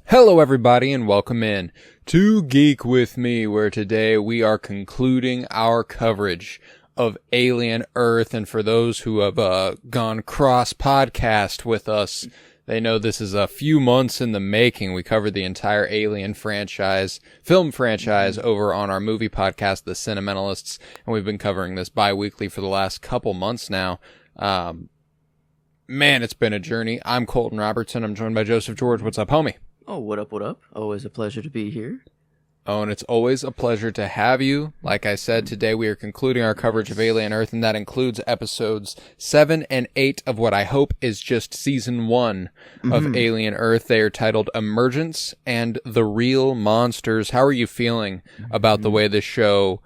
Hello, everybody, and welcome in to Geek with me, where today we are concluding our coverage of Alien Earth. And for those who have gone cross-podcast with us, they know this is a few months in the making. We covered the entire Alien film franchise, over on our movie podcast, The Cinementalists, and we've been covering this bi-weekly for the last couple months now. Man, it's been a journey. I'm Colton Robertson. I'm joined by Joseph George. What's up, homie? Oh, what up, what up? Always a pleasure to be here. Oh, and it's always a pleasure to have you. Like I said, today we are concluding our coverage of Alien Earth, and that includes episodes 7 and 8 of what I hope is just season 1 of Alien Earth. They are titled Emergence and The Real Monsters. How are you feeling about the way this show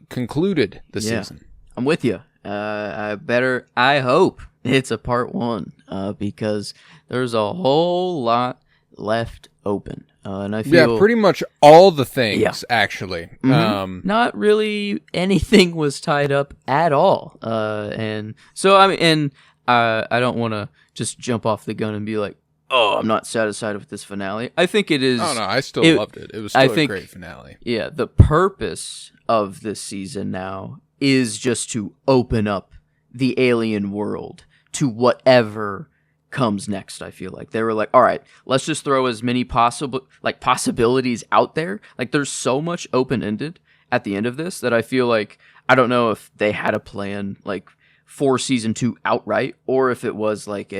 concluded the season? I'm with you. I hope it's a part 1, because there's a whole lot left open, and I feel pretty much all the things actually. Not really anything was tied up at all, and so I don't want to just jump off the gun and be like, oh, I'm not satisfied with this finale. I think it is. Oh no, I still loved it. It was still a great finale. Yeah, the purpose of this season now is just to open up the alien world to whatever comes next. I feel like they were like, all right, let's just throw as many possibilities out there. Like, there's so much open-ended at the end of this that I feel like, I don't know if they had a plan like for season 2 outright, or if it was like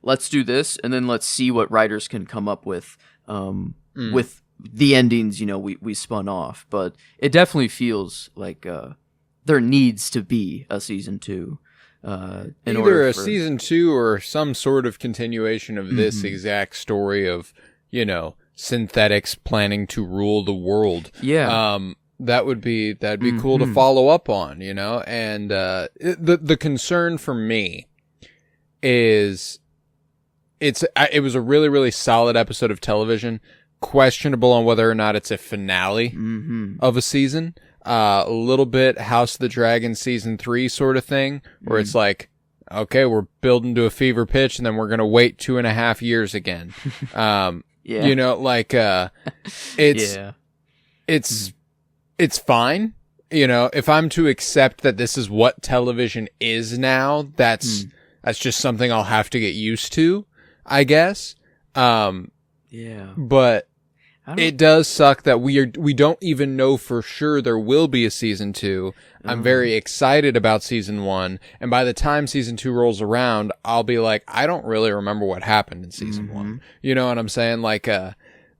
let's do this and then let's see what writers can come up with the endings we spun off. But it definitely feels like there needs to be a season 2. Either a season 2 or some sort of continuation of this exact story of, synthetics planning to rule the world. Yeah. That'd be cool to follow up on, and the concern for me is it was a really, really solid episode of television, questionable on whether or not it's a finale of a season. A little bit House of the Dragon season 3 sort of thing, where it's like, okay, we're building to a fever pitch and then we're going to wait 2.5 years again. It's fine. If I'm to accept that this is what television is now, that's just something I'll have to get used to, I guess. But it does suck that we don't even know for sure there will be a season 2. I'm very excited about season 1, and by the time season 2 rolls around, I'll be like, I don't really remember what happened in season 1. You know what I'm saying? Like,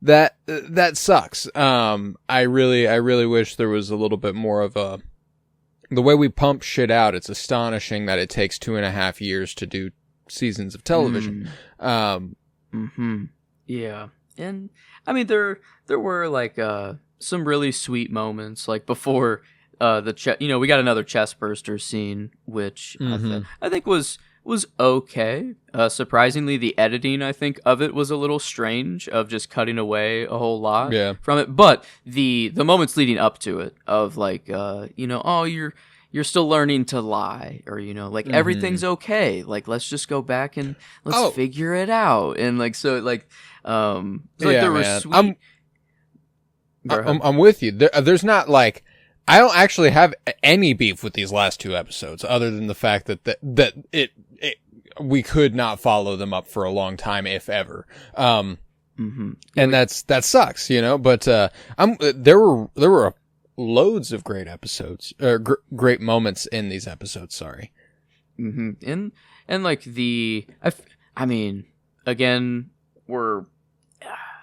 that sucks. I really wish there was a little bit more of the way we pump shit out. It's astonishing that it takes 2.5 years to do seasons of television. Yeah. And I mean, there were like some really sweet moments, like before we got another chest burster scene, which I think was okay. Surprisingly, the editing, I think, of it was a little strange, of just cutting away a whole lot from it. But the moments leading up to it, of like oh, you're still learning to lie, or everything's okay, like let's just go back and let's figure it out, and like so like there were sweet. I'm with you. There's not like, I don't actually have any beef with these last 2 episodes, other than the fact that we could not follow them up for a long time, if ever. And that sucks, But there were loads of great episodes, or great moments in these episodes. Sorry. And like I mean, again,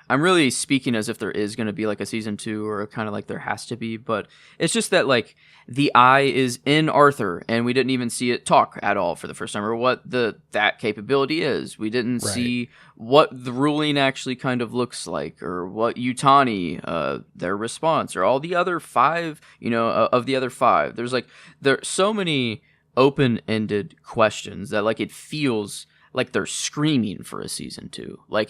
I'm really speaking as if there is going to be like a season 2, or kind of like there has to be, but it's just that like the eye is in Arthur, and we didn't even see it talk at all for the first time, or what that capability is. We didn't see what the ruling actually kind of looks like, or what Yutani, their response, or all the other 5, of the other 5. There's so many open-ended questions that like it feels like they're screaming for a season 2. Like,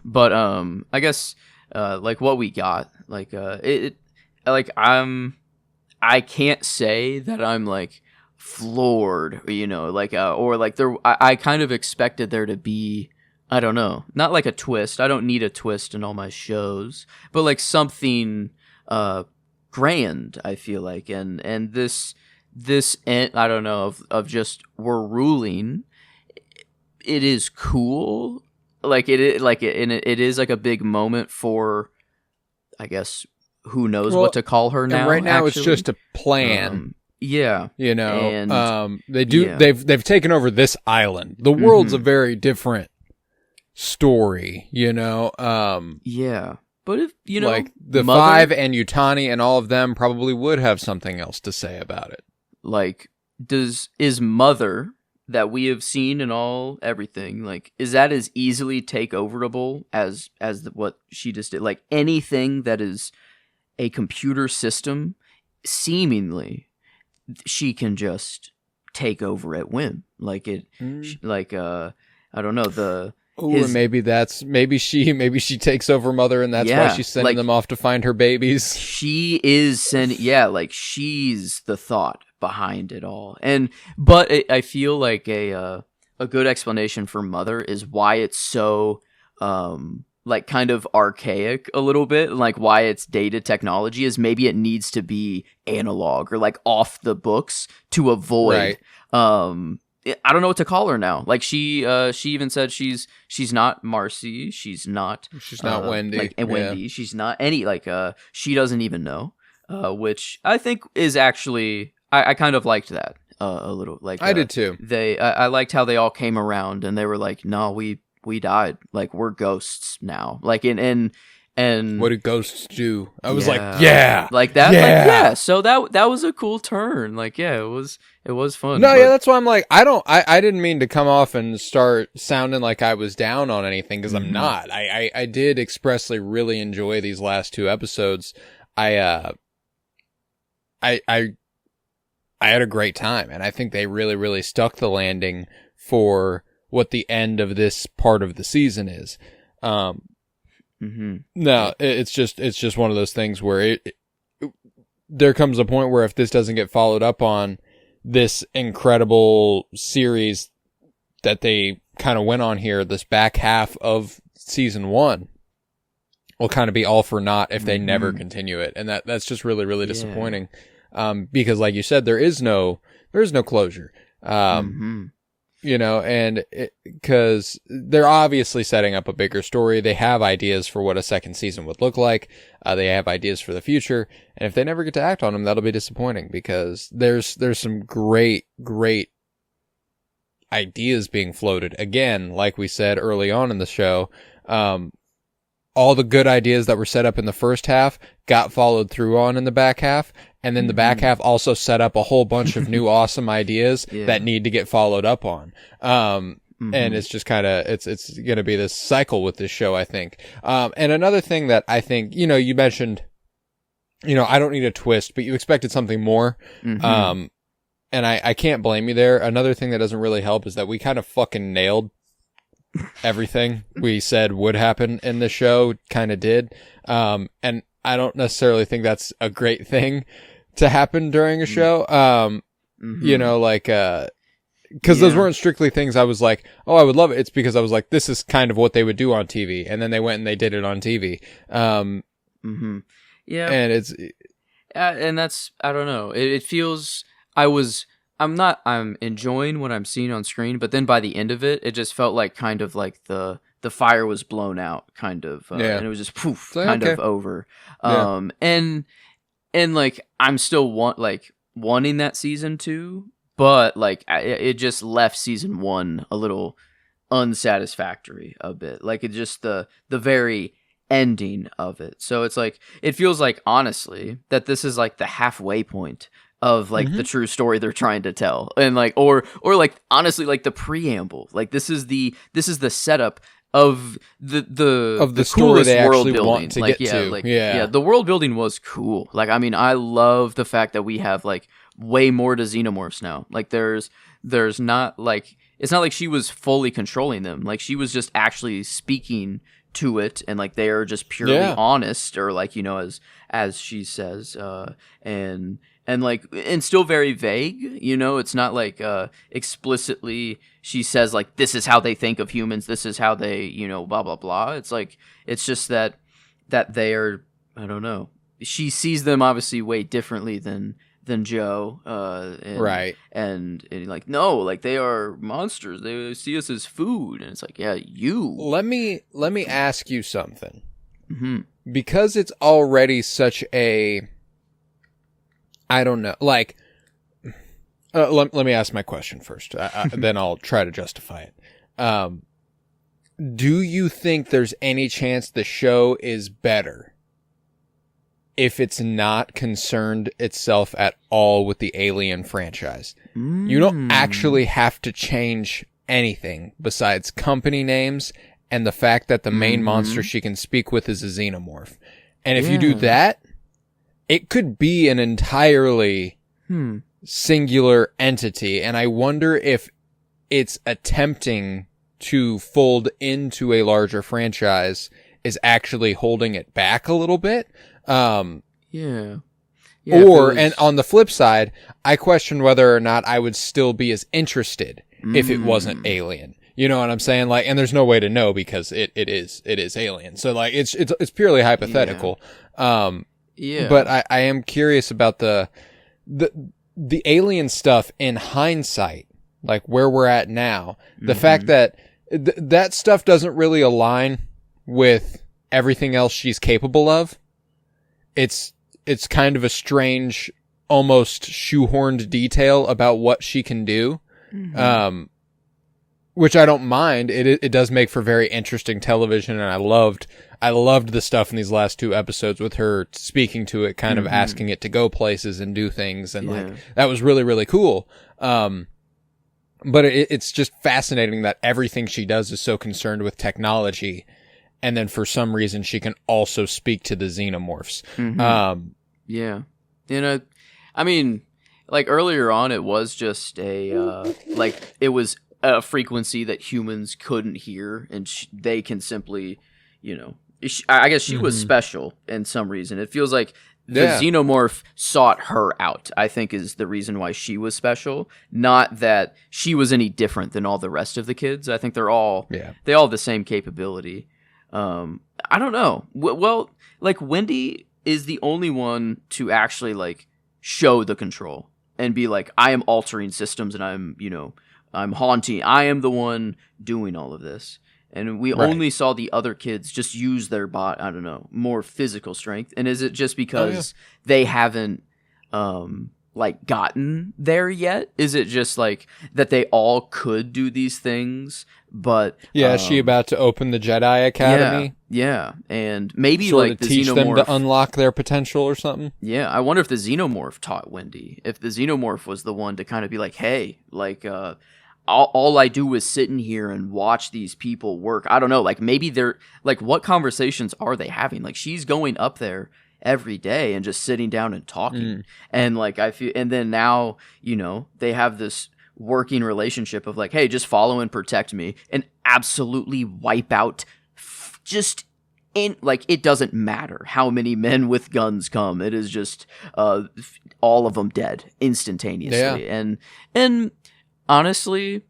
but I guess like what we got, like I can't say that I'm like floored, or like there. I kind of expected there to be I don't know, not like a twist. I don't need a twist in all my shows, but like something grand, I feel like. And this end, I don't know, of just we're ruling, it is cool. Like it is like a big moment for, I guess, who knows what to call her now. And right now actually. it's just a plan. Yeah. You know, and, they've taken over this island. The world's a very different story, you know. Yeah. But if, you know, like the Five and Yutani and all of them probably would have something else to say about it. Like, is Mother, that we have seen in everything, like, is that as easily takeoverable as what she just did? Like, anything that is a computer system, seemingly, she can just take over at whim. Like it, I don't know, and maybe she takes over Mother, and that's why she's sending them off to find her babies. She is sending, like she's the thought behind it all. But I feel like a good explanation for Mother is why it's so like kind of archaic a little bit, like why it's dated technology is maybe it needs to be analog or like off the books to avoid I don't know what to call her now. Like she even said she's not Marcy, she's not Wendy. Wendy, she's not any she doesn't even know. Which I think is actually I kind of liked that a little. Like I did too. I liked how they all came around and they were like, no, we died. Like we're ghosts now. Like and what do ghosts do? I was like, like that. Yeah. Like, so that was a cool turn. Like, it was fun. No, that's why I'm like, I didn't mean to come off and start sounding like I was down on anything, because I'm not. I did expressly really enjoy these last two episodes. I had a great time, and I think they really, really stuck the landing for what the end of this part of the season is. No, it's just one of those things where there comes a point where if this doesn't get followed up on, this incredible series that they kind of went on here, this back half of season 1, will kind of be all for naught if they never continue it. And that's just really, really disappointing. Because like you said, there is no closure. You know, and because they're obviously setting up a bigger story. They have ideas for what a second season would look like. They have ideas for the future. And if they never get to act on them, that'll be disappointing, because there's some great ideas being floated. Again, like we said early on in the show, all the good ideas that were set up in the first half got followed through on in the back half. And then the back half also set up a whole bunch of new awesome ideas that need to get followed up on. And it's just kind of, it's going to be this cycle with this show, I think. And another thing that I think, you know, you mentioned, you know, I don't need a twist, but you expected something more. And I can't blame you there. Another thing that doesn't really help is that we kind of fucking nailed everything we said would happen in the show, kind of did. And I don't necessarily think that's a great thing to happen during a show. You know, like, because those weren't strictly things I was like, oh, I would love it. It's because I was like, this is kind of what they would do on TV. And then they went and they did it on TV. Yeah. And it's, and that's, I don't know. It feels, I'm enjoying what I'm seeing on screen, but then by the end of it, it just felt like kind of like the fire was blown out, kind of, and it was just poof, kind of over. And like, I'm still wanting that season 2, but like, it just left season 1 a little unsatisfactory a bit. Like, it just the very ending of it. So it's like, it feels like, honestly, that this is like the halfway point of like the true story they're trying to tell, and like, or like, honestly, like the preamble. Like, this is the setup of the story they world actually building. want to get to. The world building was cool. Like, I mean, I love the fact that we have like way more to xenomorphs now. Like, there's not like, it's not like she was fully controlling them. Like, she was just actually speaking to it, and like, they are just purely honest, or like, you know, as she says, and and still very vague. It's not like explicitly she says like this is how they think of humans, this is how they blah blah blah. It's just that they are, I don't know. She sees them obviously way differently than Joe, right? And like no, like they are monsters. They see us as food, and it's like Let me ask you something, because it's already such a, I don't know, like. Let me ask my question first, then I'll try to justify it. Do you think there's any chance the show is better if it's not concerned itself at all with the Alien franchise? You don't actually have to change anything besides company names and the fact that the main monster she can speak with is a xenomorph. And if you do that, it could be an entirely singular entity. And I wonder if it's attempting to fold into a larger franchise is actually holding it back a little bit. And on the flip side, I question whether or not I would still be as interested if it wasn't Alien. You know what I'm saying? Like, and there's no way to know because it is Alien. So like, it's purely hypothetical. But I am curious about the Alien stuff in hindsight, like where we're at now. The fact that that stuff doesn't really align with everything else she's capable of. It's kind of a strange, almost shoehorned detail about what she can do. Which I don't mind. It does make for very interesting television, and I loved the stuff in these last 2 episodes with her speaking to it, kind of asking it to go places and do things, and like that was really, really cool. But it's just fascinating that everything she does is so concerned with technology, and then for some reason she can also speak to the xenomorphs. I mean, like earlier on, it was just it was a frequency that humans couldn't hear, and they can simply, I guess she was special in some reason. It feels like the xenomorph sought her out, I think, is the reason why she was special. Not that she was any different than all the rest of the kids. I think they all have the same capability. I don't know. Well, like Wendy is the only one to actually like show the control and be like, I am altering systems and I'm haunting. I am the one doing all of this. And we only saw the other kids just use their more physical strength. And is it just because they haven't gotten there yet? Is it just like that they all could do these things, but is she about to open the Jedi Academy? And maybe sort like of the teach xenomorph them to unlock their potential or something. I wonder if the xenomorph taught Wendy. If the xenomorph was the one to kind of be like, hey, like all I do is sit in here and watch these people work. I don't know. Like maybe they're like, what conversations are they having? Like she's going up there every day and just sitting down and talking. And like, I feel, and then now, they have this working relationship of like, hey, just follow and protect me and absolutely wipe out it doesn't matter how many men with guns come. It is just, all of them dead instantaneously. And honestly,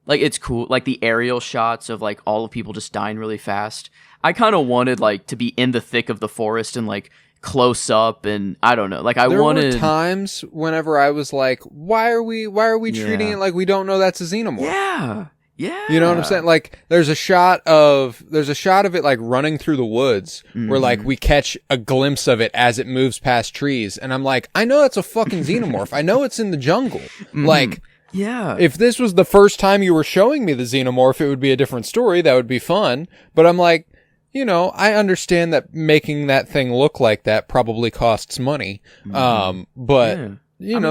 like it's cool, like the aerial shots of like all of people just dying really fast. I kind of wanted like to be in the thick of the forest and like close up, and I don't know, like there were times whenever I was like, why are we treating it like we don't know that's a xenomorph? You know what I'm saying? Like there's a shot of it like running through the woods where like we catch a glimpse of it as it moves past trees, and I'm like, I know that's a fucking xenomorph. I know it's in the jungle. Like if this was the first time you were showing me the xenomorph, it would be a different story. That would be fun. But I'm like, I understand that making that thing look like that probably costs money. But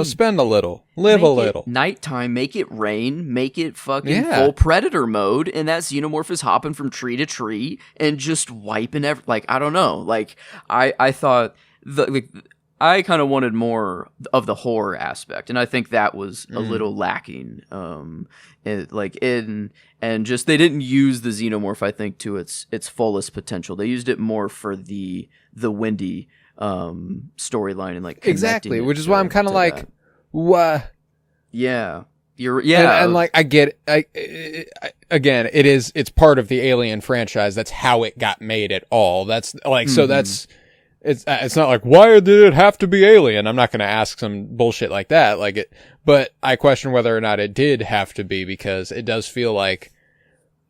spend a little, live a little. Nighttime, make it rain, make it fucking full predator mode, and that xenomorph is hopping from tree to tree and just wiping like, I don't know. Like I thought I kind of wanted more of the horror aspect, and I think that was a little lacking. And just they didn't use the xenomorph, I think, to its fullest potential. They used it more for the Wendy storyline and like exactly, which is why I'm kind of like, what? Yeah. Yeah, and like I get it. Again, it's part of the Alien franchise. That's how it got made at all. That's like so. That's it's not like why did it have to be Alien? I'm not going to ask some bullshit like that. Like it, but I question whether or not it did have to be, because it does feel like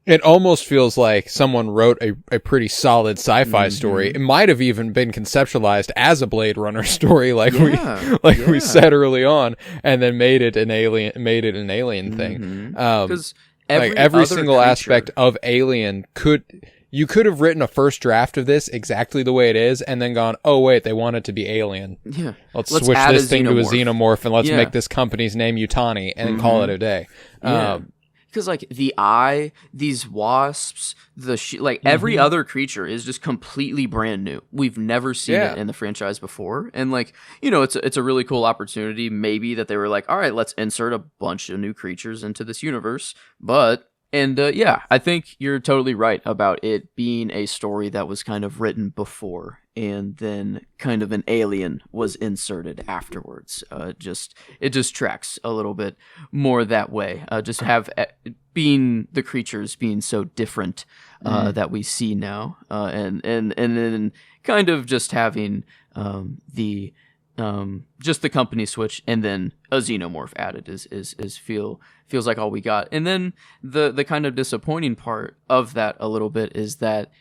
it almost feels like someone wrote a pretty solid sci-fi story. It might have even been conceptualized as a Blade Runner story, like we said early on, and then made it an alien thing. Because every single aspect of Alien you could have written a first draft of this exactly the way it is, and then gone, oh wait, they want it to be Alien. Yeah, let's switch this thing to a xenomorph, and let's make this company's name Yutani, and then call it a day. Because, like, the eye, these wasps, every other creature is just completely brand new. We've never seen it in the franchise before. And, like, you know, it's a really cool opportunity, maybe, that they were like, all right, let's insert a bunch of new creatures into this universe. I think you're totally right about it being a story that was kind of written before, and then kind of an alien was inserted afterwards. It just tracks a little bit more that way. Just have being the creatures being so different that we see now, and then kind of just having the company switch and then a xenomorph added feels like all we got. And then the kind of disappointing part of that a little bit is that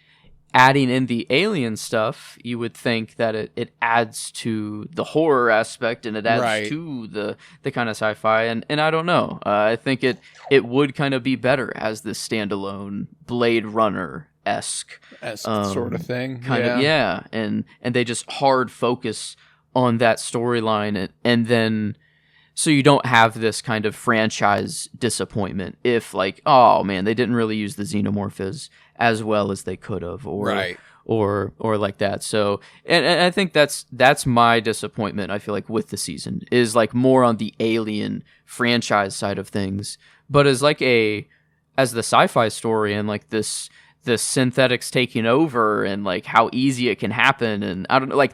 adding in the alien stuff, you would think that it adds to the horror aspect, and it adds to the kind of sci-fi, and I don't know. I think it would kind of be better as this standalone Blade Runner-esque sort of thing. And they just hard focus on that storyline, and then so you don't have this kind of franchise disappointment if, like, oh man, they didn't really use the xenomorph as well as they could have, or like that. So and I think that's my disappointment, I feel like, with the season, is like more on the Alien franchise side of things, but as the sci-fi story, and like the synthetics taking over, and like how easy it can happen, and I don't know, like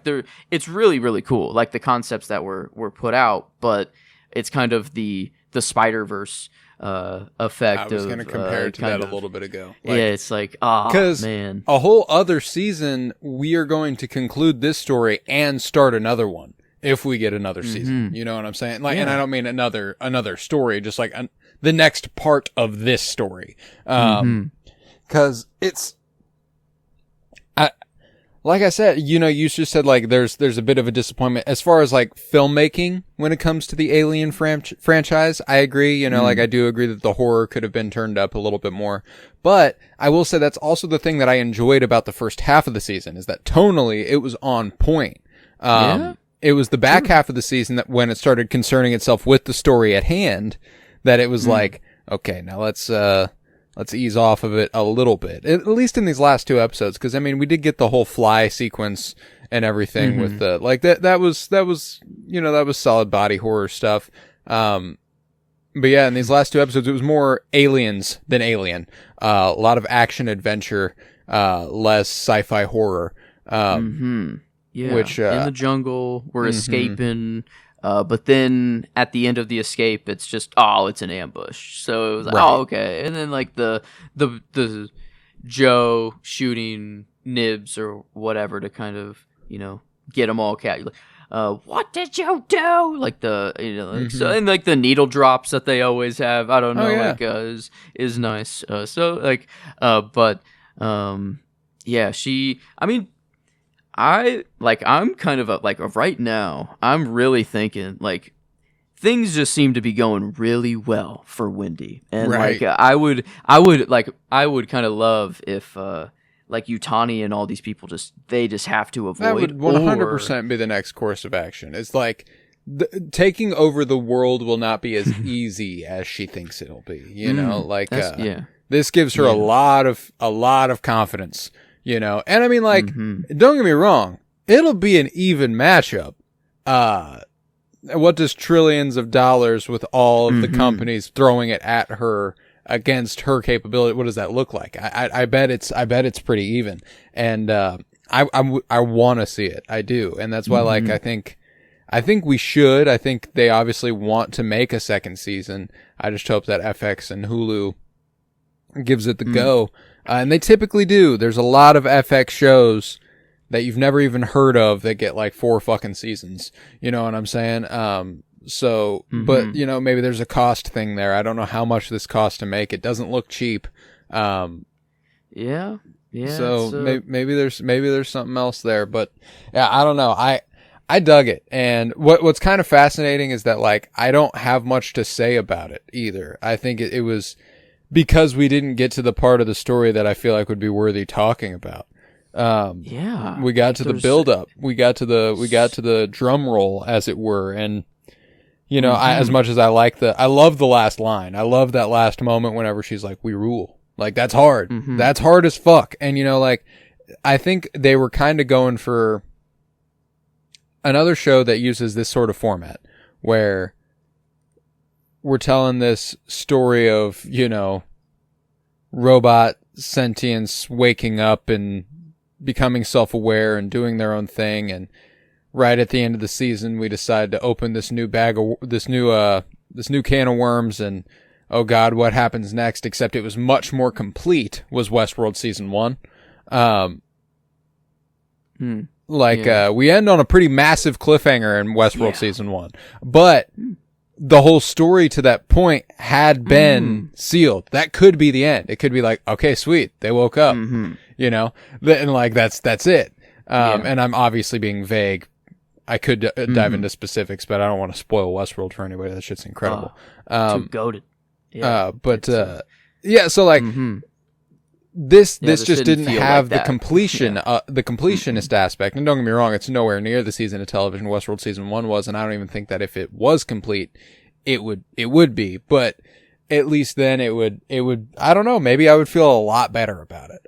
it's really, really cool, like the concepts that were put out, but it's kind of the Spider-Verse effect. I was going to compare it to that a little bit ago. Like, it's like, because man, a whole other season, we are going to conclude this story and start another one if we get another season. You know what I'm saying? Like, and I don't mean another story, just like the next part of this story. Because it's, like I said, you know, you just said like there's a bit of a disappointment as far as like filmmaking when it comes to the Alien franchise. I agree, you know, like I do agree that the horror could have been turned up a little bit more. But I will say that's also the thing that I enjoyed about the first half of the season, is that tonally it was on point. It was the back half of the season that when it started concerning itself with the story at hand, that it was like, okay, now let's ease off of it a little bit, at least in these last two episodes. Cause I mean, we did get the whole fly sequence and everything with the, like that was, you know, that was solid body horror stuff. But yeah, in these last two episodes, it was more aliens than Alien. A lot of action adventure, less sci-fi horror. Yeah. Which, in the jungle, we're escaping. But then at the end of the escape, it's just, it's an ambush. So it was like, okay. And then like the Joe shooting Nibs or whatever to kind of, you know, get them all what did you do? Like so, and like the needle drops that they always have, I don't know, is nice. I'm kind of right now, I'm really thinking like things just seem to be going really well for Wendy. And I would kind of love if like Yutani and all these people just have to avoid. That would 100% be the next course of action. It's like taking over the world will not be as easy as she thinks it'll be, you know, like this gives her a lot of confidence. You know, and I mean, like, don't get me wrong, it'll be an even matchup. What does trillions of dollars with all of the companies throwing it at her against her capability? What does that look like? I bet it's pretty even. And I want to see it. I do, and that's why like I think we should. I think they obviously want to make a second season. I just hope that FX and Hulu gives it the go, and they typically do. There's a lot of FX shows that you've never even heard of that get like 4 fucking seasons. You know what I'm saying? So, but you know, maybe there's a cost thing there. I don't know how much this costs to make. It doesn't look cheap. Yeah. So maybe there's something else there, but yeah, I don't know. I dug it. And what's kind of fascinating is that like, I don't have much to say about it either. I think it was because we didn't get to the part of the story that I feel like would be worthy talking about. We got to the build up. We got to the drum roll, as it were. And, you know, as much as I love the last line. I love that last moment whenever she's like, "We rule." Like, that's hard. That's hard as fuck. And, you know, like, I think they were kind of going for another show that uses this sort of format where we're telling this story of, you know, robot sentience waking up and becoming self-aware and doing their own thing, and right at the end of the season we decide to open this new can of worms, and oh god, what happens next? Except it was much more complete, was Westworld season 1. We end on a pretty massive cliffhanger in Westworld season 1, but the whole story to that point had been sealed. That could be the end. It could be like, okay, sweet, they woke up. You know, and like that's it. And I'm obviously being vague. I could dive into specifics, but I don't want to spoil Westworld for anybody. That shit's incredible. Too goated. Yeah, so like this just didn't have the completion, the completionist aspect. And don't get me wrong, it's nowhere near the season of television Westworld season 1 was, and I don't even think that if it was complete, it would be. But at least then it would. I don't know. Maybe I would feel a lot better about it.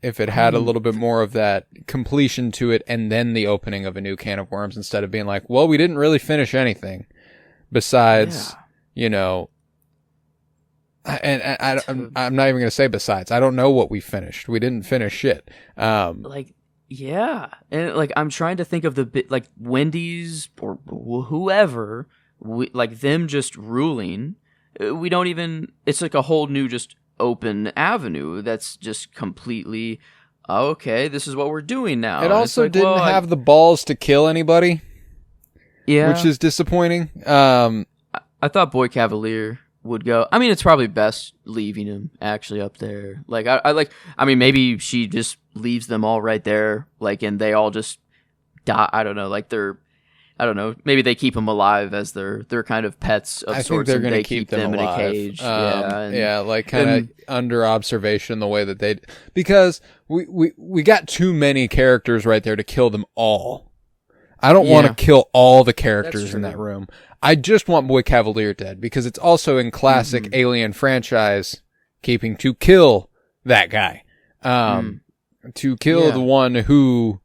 If it had a little bit more of that completion to it, and then the opening of a new can of worms, instead of being like, well, we didn't really finish anything besides, you know, and I'm not even going to say besides. I don't know what we finished. We didn't finish shit. And like I'm trying to think of the bit, like Wendy's or whoever, like them just ruling. We don't even. It's like a whole new just open avenue that's just completely okay. This is what we're doing now. It also didn't have the balls to kill anybody. Yeah, which is disappointing. I thought Boy Cavalier would go. I mean, it's probably best leaving him actually up there. Like I mean, maybe she just leaves them all right there, like, and they all just die. I don't know. Like I don't know. Maybe they keep them alive as their kind of pets of sorts. I think they're going to keep them alive. In a cage. Like kind of under observation the way that they, because we got too many characters right there to kill them all. I don't want to kill all the characters in that room. I just want Boy Cavalier dead, because it's also in classic Alien franchise keeping to kill that guy. To kill the one who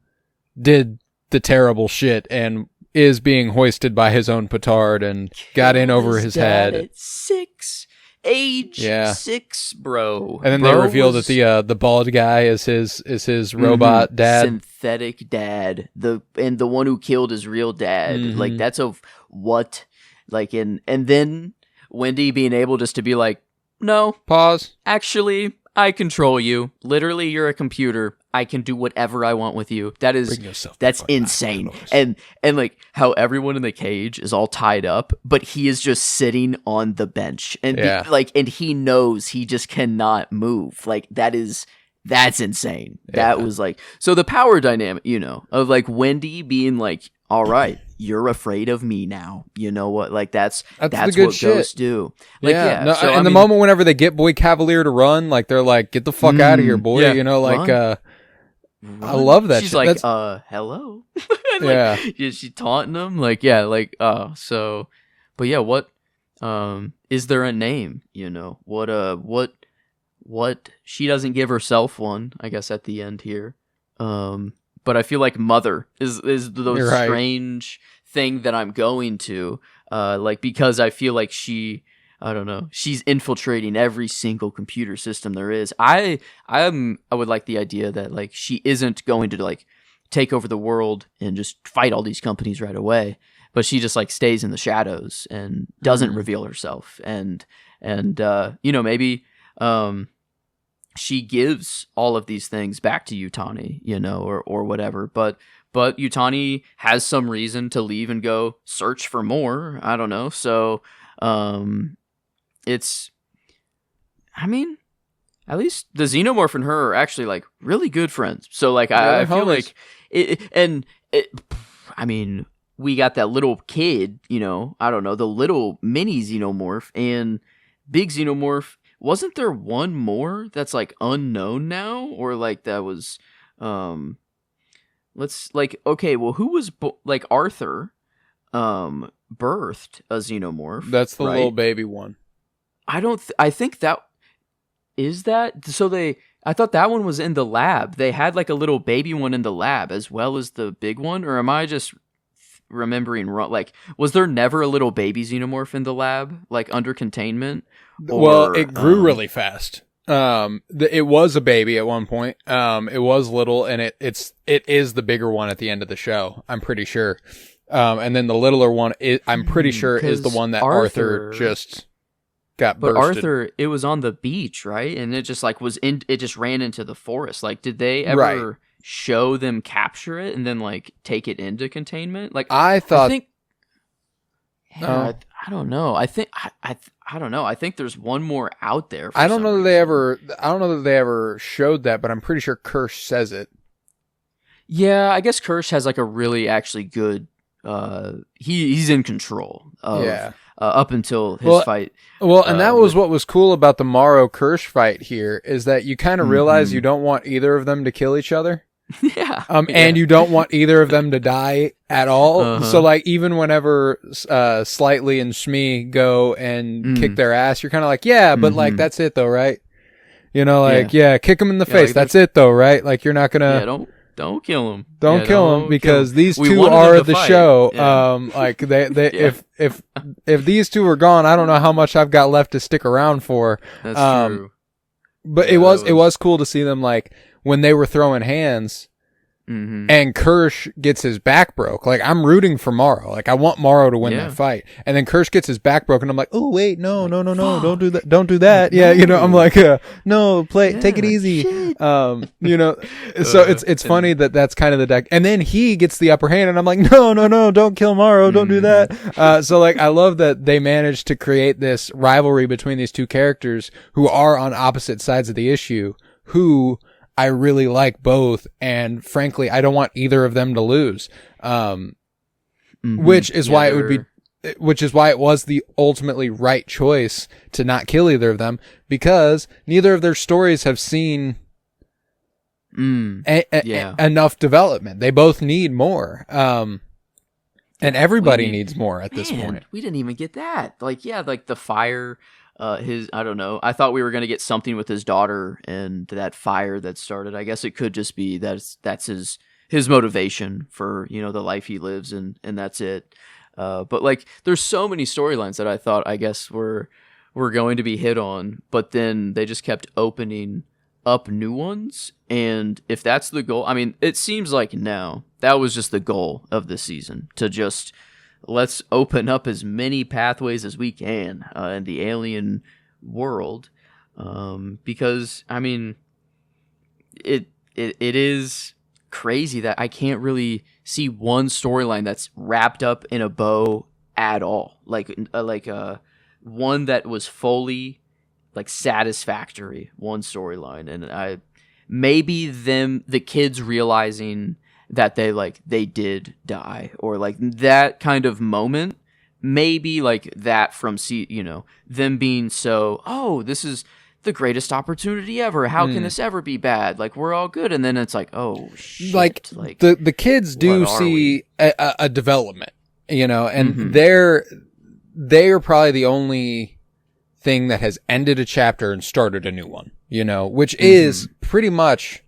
did the terrible shit and is being hoisted by his own petard and got in over his head. At 6, age 6, bro. And then they reveal that the bald guy is his robot dad, synthetic dad, the one who killed his real dad. Like that's what, like, and then Wendy being able just to be like, no, pause. Actually, I control you. Literally, you're a computer. I can do whatever I want with you. That's insane. And like how everyone in the cage is all tied up, but he is just sitting on the bench, and and he knows he just cannot move. Like that's insane. That was like, so the power dynamic, you know, of like Wendy being like, all right, you're afraid of me now. You know what? Like that's the good what shit. ghosts do. Like, the moment whenever they get Boy Cavalier to run, like they're like, get the fuck out of here, boy. Yeah. You know, like run. I love that. She's shit. like, hello. She taunting him, like, so, but yeah, what, is there a name? You know, what she doesn't give herself one, I guess, at the end here. But I feel like Mother is the strange thing that I'm going to, like, because I feel like she, I don't know. She's infiltrating every single computer system there is. I would like the idea that like she isn't going to like take over the world and just fight all these companies right away, but she just like stays in the shadows and doesn't reveal herself. And maybe she gives all of these things back to Yutani, or whatever. But Yutani has some reason to leave and go search for more. I don't know. So at least the Xenomorph and her are actually like really good friends. So like I feel like we got that little kid, I don't know, the little mini Xenomorph and big Xenomorph. Wasn't there one more that's like unknown now, or like that was who was like Arthur birthed a Xenomorph? That's the right? little baby one. I think that is that. So I thought that one was in the lab. They had like a little baby one in the lab as well as the big one, or am I just remembering wrong? Like, was there never a little baby Xenomorph in the lab, like under containment? Well, it grew really fast. It was a baby at one point. It was little, and it is the bigger one at the end of the show, I'm pretty sure. And then the littler one, I'm pretty sure is the one that Arthur just got bursted. But Arthur, it was on the beach, right? And it just like it just ran into the forest. Like, did they ever show them capture it and then like take it into containment? Like, I think. Yeah, I don't know. I don't know. I think there's one more out there. I don't know that they ever showed that, but I'm pretty sure Kirsch says it. Yeah, I guess Kirsch has like a really actually good. He's in control of up until his fight. Well, and that was what was cool about the Morrow Kirsch fight here is that you kind of realize you don't want either of them to kill each other. Yeah. And you don't want either of them to die at all. So like even whenever Slightly and Shmi go and kick their ass, you're kind of like, but like that's it though, right? Kick them in the face. Like, that's it though, right? Like you're not gonna don't kill him. Don't kill him because these two are the show. Yeah. Like they if these two are gone, I don't know how much I've got left to stick around for. That's true. But it was cool to see them like when they were throwing hands and Kirsch gets his back broke. Like I'm rooting for Morrow. Like I want Morrow to win that fight. And then Kirsch gets his back broken. I'm like, oh wait, no, don't do that. Don't do that. Yeah. I'm like, no, take it easy. So it's funny that's kind of the deck. And then he gets the upper hand and I'm like, no, don't kill Morrow. Don't do that. So like, I love that they managed to create this rivalry between these two characters who are on opposite sides of the issue, who I really like both, and frankly, I don't want either of them to lose. Which is why it was the ultimately right choice to not kill either of them, because neither of their stories have seen enough development. They both need more. And everybody needs more at this point. We didn't even get that. Like the fire. I don't know. I thought we were going to get something with his daughter and that fire that started. I guess it could just be that's his motivation for, the life he lives and that's it. But like there's so many storylines that I thought, I guess were going to be hit on, but then they just kept opening up new ones. And if that's the goal, I mean, it seems like now that was just the goal of the season, to just let's open up as many pathways as we can in the alien world, because I mean, it is crazy that I can't really see one storyline that's wrapped up in a bow at all, like one that was fully like satisfactory, one storyline, and maybe the kids realizing that they did die, or like that kind of moment, maybe like that from them being so, this is the greatest opportunity ever, how can this ever be bad, like we're all good, and then it's like, oh shit, like the kids do see a development, and they are probably the only thing that has ended a chapter and started a new one, which is pretty much,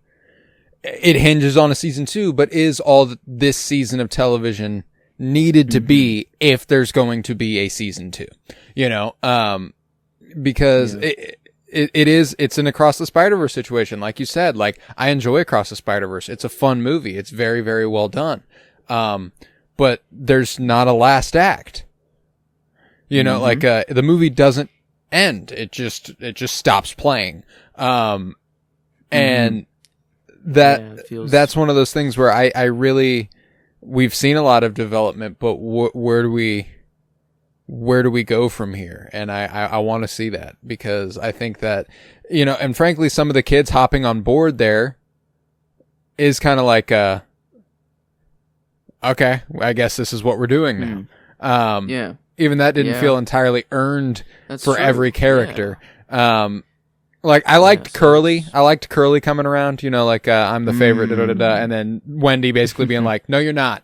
it hinges on a season 2, but is all this season of television needed to be if there's going to be a season 2, because it's an Across the Spider-Verse situation. Like you said, like I enjoy Across the Spider-Verse. It's a fun movie. It's very, very well done. But there's not a last act. You know, like, the movie doesn't end. It just stops playing. And that's one of those things where I really, we've seen a lot of development, but where do we go from here? And I want to see that, because I think that, you know, and frankly, some of the kids hopping on board there is kind of like, okay, I guess this is what we're doing now. Even that didn't feel entirely earned for every character. Like I liked Curly. I liked Curly coming around, you know, like, I'm the favorite, and then Wendy basically being like, no, you're not.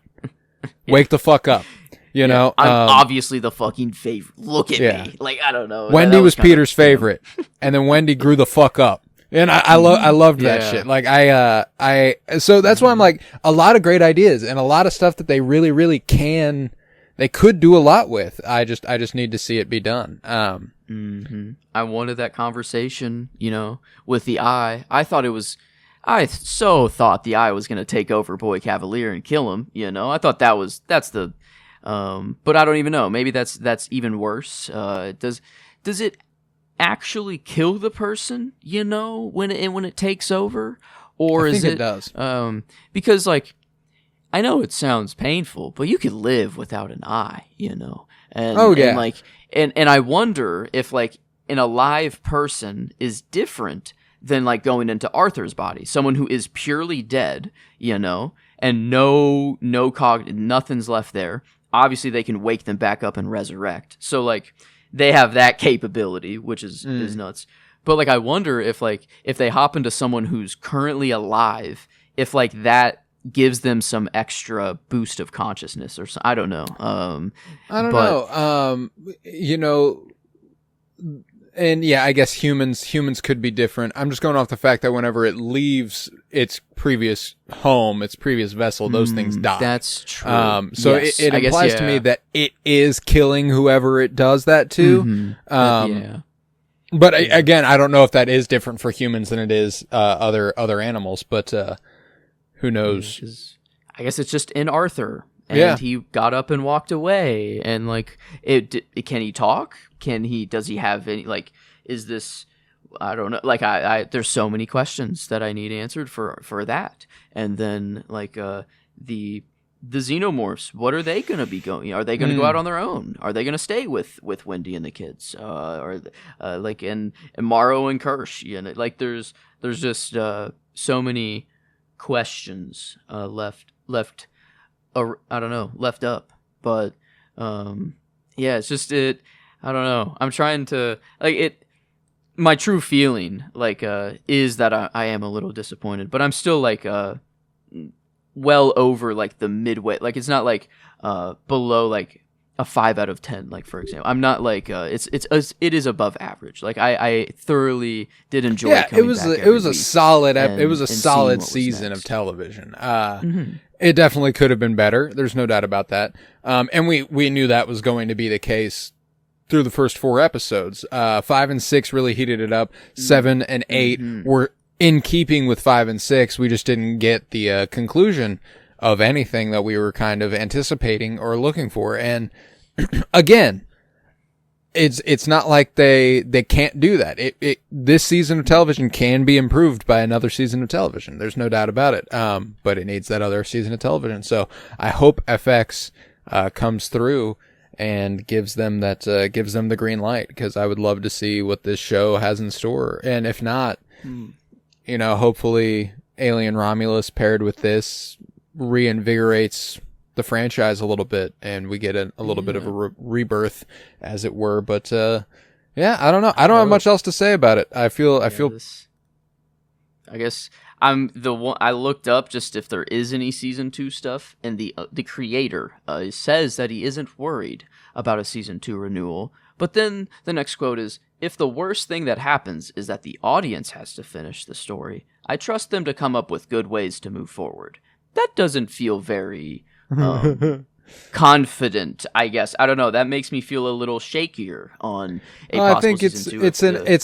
Wake the fuck up. You know, I'm obviously the fucking favorite. Look at me. Like, I don't know. Wendy was Peter's favorite, and then Wendy grew the fuck up. And I loved that shit. Like, so that's why I'm like, a lot of great ideas and a lot of stuff that they really, really they could do a lot with. I just need to see it be done. I wanted that conversation, you know, with the Eye. I so thought the Eye was going to take over Boy Cavalier and kill him, you know. I thought that's the, but I don't even know. Maybe that's even worse. Does it actually kill the person, you know, when it takes over? Or I think it does. Because, like, I know it sounds painful, but you could live without an eye, you know. And, and like, and I wonder if, like, an alive person is different than, like, going into Arthur's body, someone who is purely dead, you know, and nothing's left there. Obviously, they can wake them back up and resurrect. So, like, they have that capability, which is nuts. But, like, I wonder if they hop into someone who's currently alive, if, like, that gives them some extra boost of consciousness or something. I don't know. I don't know. You know, and yeah, I guess humans could be different. I'm just going off the fact that whenever it leaves its previous home, its previous vessel, those things die. That's true. So yes, it implies to me that it is killing whoever it does that to. But again, I don't know if that is different for humans than it is other animals, but who knows? I guess it's just in Arthur, and he got up and walked away. And like, can he talk? Does he have any, like, is this? I don't know. Like, I there's so many questions that I need answered for that. And then like the xenomorphs, what are they going to be going? Are they going to go out on their own? Are they going to stay with Wendy and the kids? Or like and Morrow and Kirsch? You know, like there's just so many questions left I don't know, left up. But it's just I don't know. I'm trying to, like, it. My true feeling, like, is that I am a little disappointed, but I'm still like well over like the midway. Like, it's not like below like a 5 out of 10. Like, for example, I'm not like it is above average. Like, I thoroughly did enjoy. Yeah, it was a solid season of television. It definitely could have been better. There's no doubt about that. And we knew that was going to be the case through the first 4 episodes. 5 and 6 really heated it up. 7 and 8 were in keeping with 5 and 6. We just didn't get the conclusion of anything that we were kind of anticipating or looking for. And again, it's not like they can't do that. This season of television can be improved by another season of television. There's no doubt about it. But it needs that other season of television. So I hope FX comes through and gives them the green light, because I would love to see what this show has in store. And if not, you know, hopefully Alien Romulus paired with this reinvigorates the franchise a little bit, and we get a little bit of a rebirth, as it were. But I don't know. I don't have much else to say about it. I guess I'm the one. I looked up just if there is any season 2 stuff, and the creator says that he isn't worried about a season 2 renewal. But then the next quote is, "If the worst thing that happens is that the audience has to finish the story, I trust them to come up with good ways to move forward." That doesn't feel very confident, I guess. I don't know. That makes me feel a little shakier on a possible I think season 2.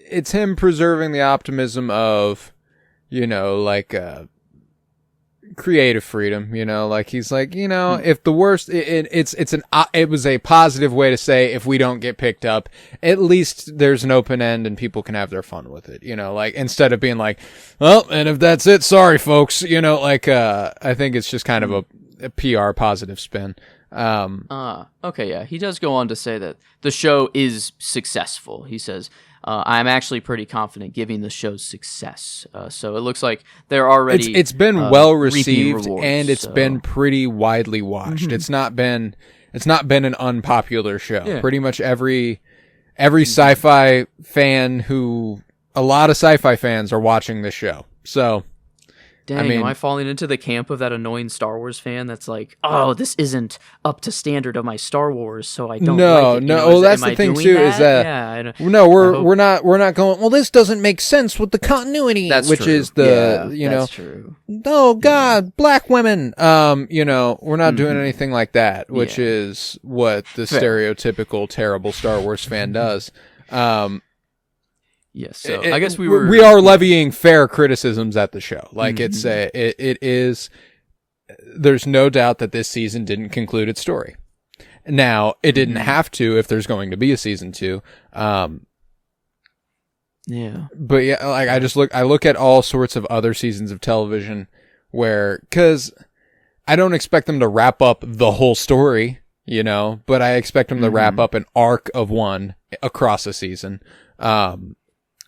it's him preserving the optimism of, like creative freedom, like he's like, if the worst, it was a positive way to say if we don't get picked up, at least there's an open end and people can have their fun with it, like instead of being like, well, and if that's it, sorry folks, I think it's just kind of a PR positive spin. Okay, yeah. He does go on to say that the show is successful. He says, I'm actually pretty confident giving the show success. So it looks like they're already it's been well received rewards, and it's been pretty widely watched. Mm-hmm. It's not been an unpopular show. Yeah. Pretty much every sci-fi fan a lot of sci-fi fans are watching this show. So dang, am I falling into the camp of that annoying Star Wars fan that's like, oh, this isn't up to standard of my Star Wars, so I don't like it. Well, that's the thing too, is that we're not going, well, this doesn't make sense with the continuity, which true. is that's true. Oh God, black women. We're not doing anything like that, which is what the stereotypical terrible Star Wars fan does. Yes, so I guess we are levying fair criticisms at the show. Like it is. There's no doubt that this season didn't conclude its story. Now it didn't have to if there's going to be a season 2. Yeah. But yeah, like I look at all sorts of other seasons of television because I don't expect them to wrap up the whole story, but I expect them to wrap up an arc of one across a season.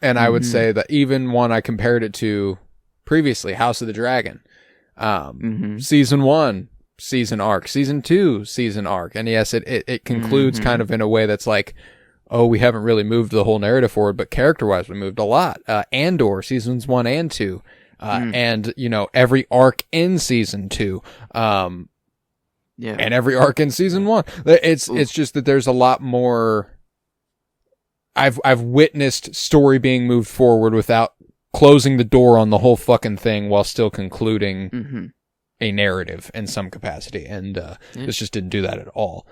And I would say that even one I compared it to previously, House of the Dragon, season 1, season arc, season 2, season arc. And yes, it concludes kind of in a way that's like, oh, we haven't really moved the whole narrative forward, but character-wise, we moved a lot. Andor, seasons 1 and 2, and, every arc in season 2, and every arc in season 1. It's just that there's a lot more. I've witnessed story being moved forward without closing the door on the whole fucking thing while still concluding a narrative in some capacity, and this just didn't do that at all.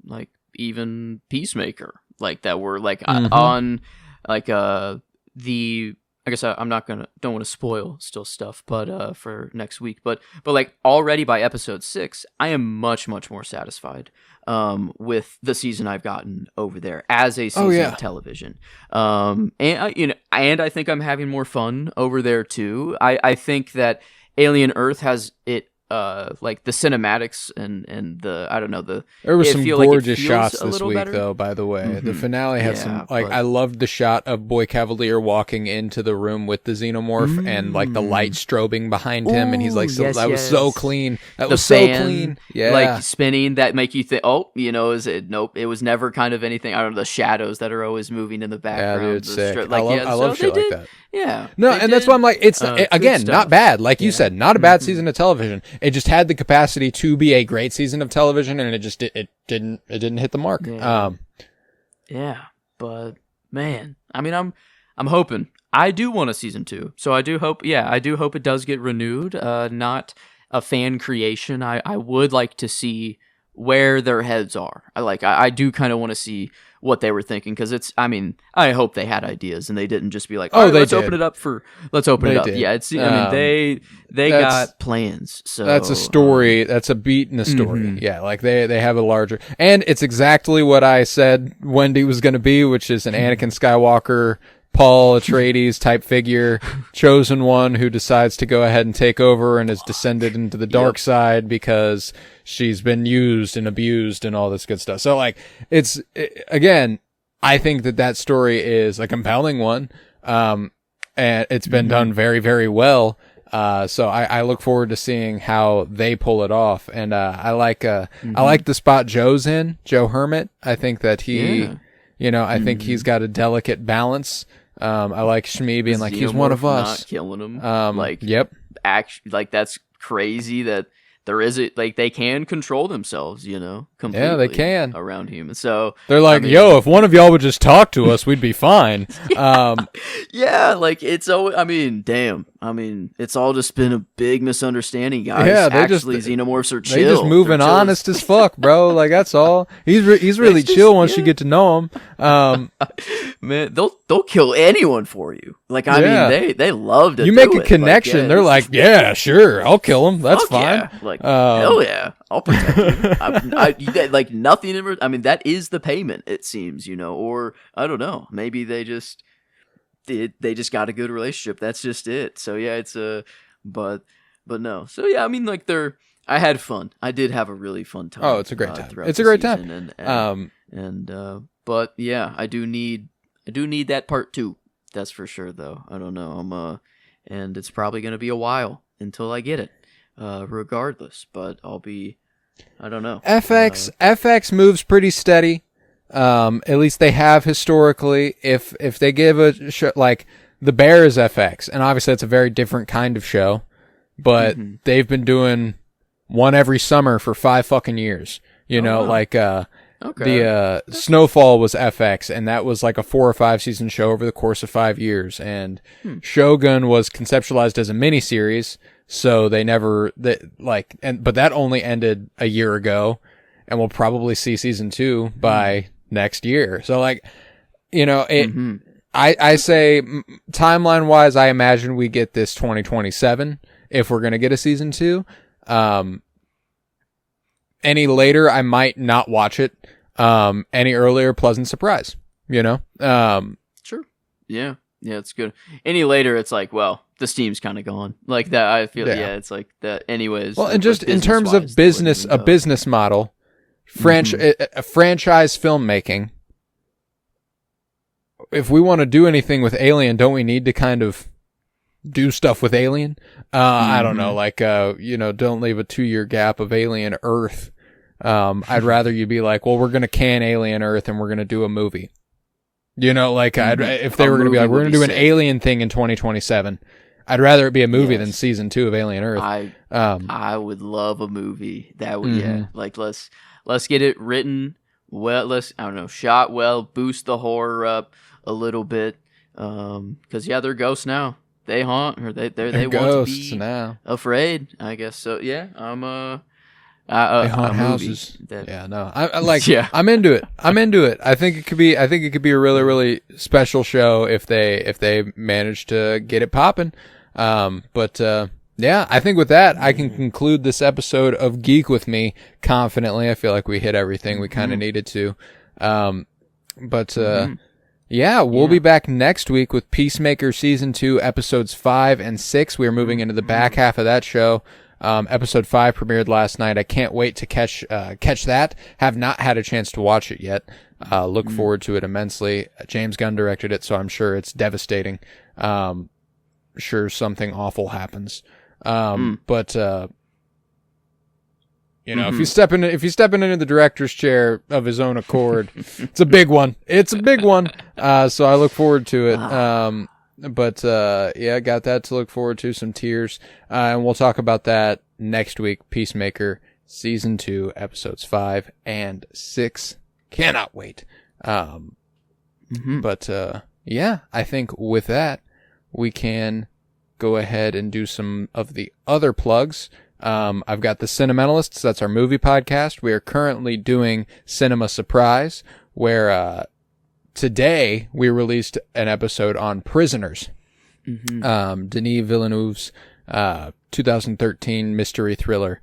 Like even Peacemaker, like that were like on like the. I guess don't want to spoil still stuff, but for next week, but like already by episode 6, I am much more satisfied with the season I've gotten over there as a season of television. And I think I'm having more fun over there too. I think that Alien Earth has it. Like the cinematics and the I don't know there was some gorgeous like shots this week better. Though, by the way, the finale had some I loved the shot of Boy Cavalier walking into the room with the xenomorph and like the light strobing behind him, and he's like, that was so clean. That was so clean. Yeah, like spinning that make you think, is it? Nope, it was never kind of anything. I don't know, the shadows that are always moving in the background. Yeah, dude, sick. I love shit like that. Yeah. No, and that's why I'm like, it's again not bad. Like you said, not a bad season of television. It just had the capacity to be a great season of television, and it didn't hit the mark. Yeah. But man, I mean, I'm hoping. I do want a season 2, so I do hope it does get renewed. Not a fan creation. I would like to see where their heads are. I do kind of want to see what they were thinking, because I hope they had ideas and they didn't just be like, let's open it up. Did. Yeah, they got plans. So that's a story. That's a beat in a story. Yeah, like they have a larger, and it's exactly what I said Wendy was going to be, which is an Anakin Skywalker, Paul Atreides type figure, chosen one who decides to go ahead and take over and has descended into the dark side because she's been used and abused and all this good stuff. So like, again, I think that story is a compelling one. And it's been done very, very well. So I look forward to seeing how they pull it off. And, I like the spot Joe's in, Joe Hermit. I think that he, I think he's got a delicate balance. I like Shmi being like, he's one of us. Not killing him. Yep. Like that's crazy that there is it like they can control themselves, completely. Yeah, they can around humans. So they're like, yo, if one of y'all would just talk to us, we'd be fine. Yeah, like it's always, damn. It's all just been a big misunderstanding, guys. Yeah, xenomorphs are chill. They just moving honest as fuck, bro. Like that's all. He's really chill once you get to know him. Man, they'll kill anyone for you. Like they love to. You make a connection. Like, they're like, yeah, sure, I'll kill him. That's fine. Yeah. Like hell yeah, I'll protect you. Like nothing. That is the payment. It seems, or I don't know. Maybe they just got a good relationship. That's just it. So yeah, it's but no. So yeah, I had fun. I did have a really fun time. Oh, it's a great time. It's a great time. But yeah, I do need that part 2. That's for sure, though. I don't know. And it's probably gonna be a while until I get it. Regardless, but I don't know. FX moves pretty steady. At least they have historically. If they give a show like The Bear is FX, and obviously it's a very different kind of show, but they've been doing one every summer for 5 fucking years. The Snowfall was FX, and that was like a 4 or 5 season show over the course of 5 years. And Shogun was conceptualized as a miniseries, so but that only ended a year ago, and we'll probably see season 2 by next year. So I say timeline wise, I imagine we get this 2027 if we're going to get a season 2. Any later, I might not watch it. Any earlier, pleasant surprise, Sure. Yeah. Yeah, it's good. Any later, it's like, well, the steam's kind of gone. Like that, I feel, it's like that anyways. Well, and just in terms of a business model, franchise filmmaking, if we want to do anything with Alien, don't we need to kind of do stuff with Alien? I don't know, don't leave a 2-year gap of Alien Earth. I'd rather you be like, well, we're going to can Alien Earth and we're going to do a movie. If they were going to be like, we're going to do an Alien thing in 2027, I'd rather it be a movie than season 2 of Alien Earth. I would love a movie that would, let's get it written well. Shot well, boost the horror up a little bit. Cause they're ghosts now. They haunt, or they want to be now. Afraid, I guess. So yeah, they haunt houses. I'm into it. I think it could be a really, really special show if they manage to get it popping. I think with that, I can conclude this episode of Geek with Me confidently. I feel like we hit everything we kind of needed to. We'll be back next week with Peacemaker Season 2, Episodes 5 and 6. We are moving into the back half of that show. Episode 5 premiered last night. I can't wait to catch that. Have not had a chance to watch it yet. Look forward to it immensely. James Gunn directed it, so I'm sure it's devastating. Sure something awful happens. If you step into the director's chair of his own accord, it's a big one. So I look forward to it. Got that to look forward to, some tears. And we'll talk about that next week. Peacemaker Season 2, Episodes 5 and 6. Cannot wait. I think with that, we can go ahead and do some of the other plugs. I've got The Cinementalists. That's our movie podcast. We are currently doing Cinema Surprise, where today we released an episode on Prisoners. Denis Villeneuve's 2013 mystery thriller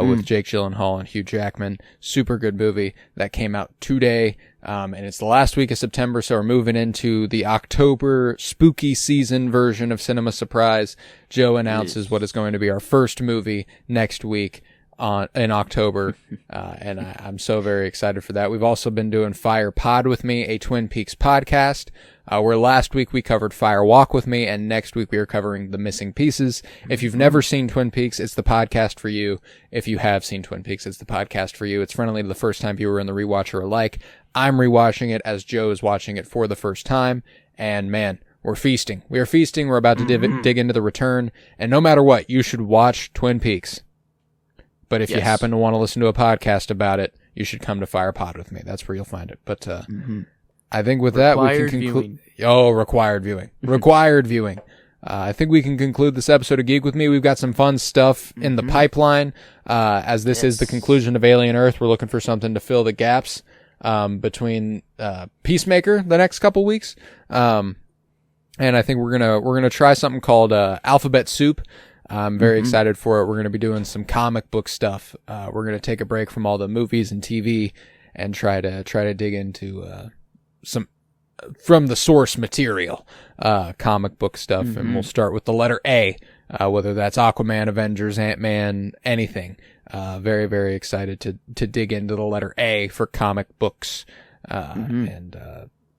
with Jake Gyllenhaal and Hugh Jackman. Super good movie that came out today. And it's the last week of September, so we're moving into the October spooky season version of Cinema Surprise. Joe announces what is going to be our first movie next week in October, and I'm so very excited for that. We've also been doing Fire Pod with Me, a Twin Peaks podcast, where last week we covered Fire Walk with Me, and next week we are covering The Missing Pieces. If you've never seen Twin Peaks, it's the podcast for you. If you have seen Twin Peaks, it's the podcast for you. It's friendly to the first-time viewer and the rewatcher alike. I'm rewatching it as Joe is watching it for the first time, and man, we're feasting. We are feasting. We're about to dig into The Return, and no matter what, you should watch Twin Peaks. But if you happen to want to listen to a podcast about it, you should come to Fire Pod with me. That's where you'll find it. But I think with that, we can conclude. Oh, required viewing. Required viewing. I think we can conclude this episode of Geek with Me. We've got some fun stuff in the pipeline. As this is the conclusion of Alien Earth, we're looking for something to fill the gaps between Peacemaker the next couple weeks. And I think we're gonna try something called Alphabet Soup. I'm very excited for it. We're gonna be doing some comic book stuff. We're gonna take a break from all the movies and TV and try to dig into some from the source material, comic book stuff, and we'll start with the letter A, whether that's Aquaman, Avengers, Ant-Man, anything. Very, very excited to dig into the letter A for comic books. And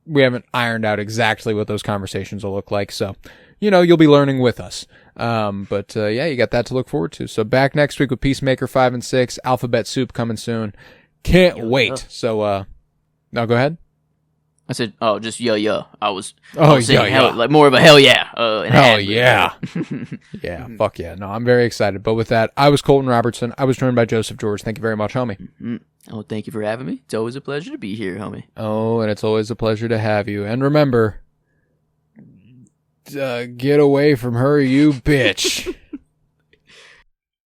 we haven't ironed out exactly what those conversations will look like, so, you'll be learning with us. But you got that to look forward to. So back next week with Peacemaker 5 and 6, Alphabet Soup coming soon. Can't wait. So, now go ahead. I said, "Oh, just yeah." I was saying hell, like more of a hell yeah. Hell yeah, yeah, fuck yeah. No, I'm very excited. But with that, I was Colton Robertson. I was joined by Joseph George. Thank you very much, homie. Oh, thank you for having me. It's always a pleasure to be here, homie. Oh, and it's always a pleasure to have you. And remember, get away from her, you bitch.